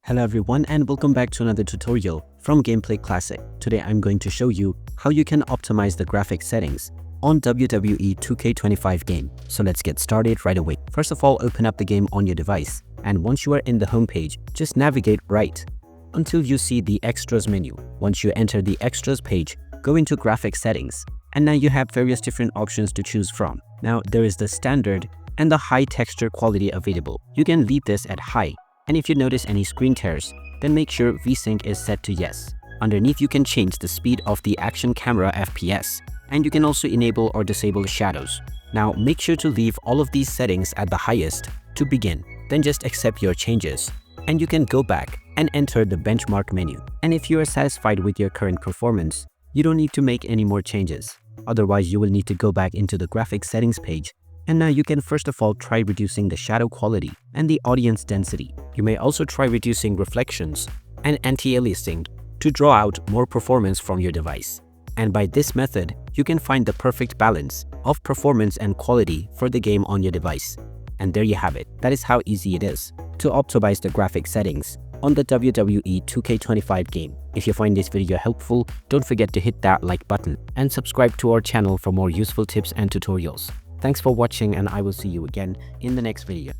Hello everyone and welcome back to another tutorial from Gameplay Classic. Today I'm going to show you how you can optimize the graphics settings on WWE 2K25 game. So let's get started right away. First of all, open up the game on your device, and once you are in the home page, just navigate right until you see the extras menu. Once you enter the extras page, go into graphics settings, and now you have various different options to choose from. Now there is the standard and the high texture quality available. You can leave this at high. And if you notice any screen tears, then make sure VSync is set to yes. Underneath, you can change the speed of the action camera FPS, and you can also enable or disable shadows. Now make sure to leave all of these settings at the highest to begin, then just accept your changes. And you can go back and enter the benchmark menu. And if you are satisfied with your current performance, you don't need to make any more changes. Otherwise, you will need to go back into the graphics settings page. And now you can first of all try reducing the shadow quality and the audience density. You may also try reducing reflections and anti-aliasing to draw out more performance from your device. And by this method, you can find the perfect balance of performance and quality for the game on your device. And there you have it. That is how easy it is to optimize the graphic settings on the WWE 2K25 game. If you find this video helpful, don't forget to hit that like button and subscribe to our channel for more useful tips and tutorials. Thanks for watching, and I will see you again in the next video.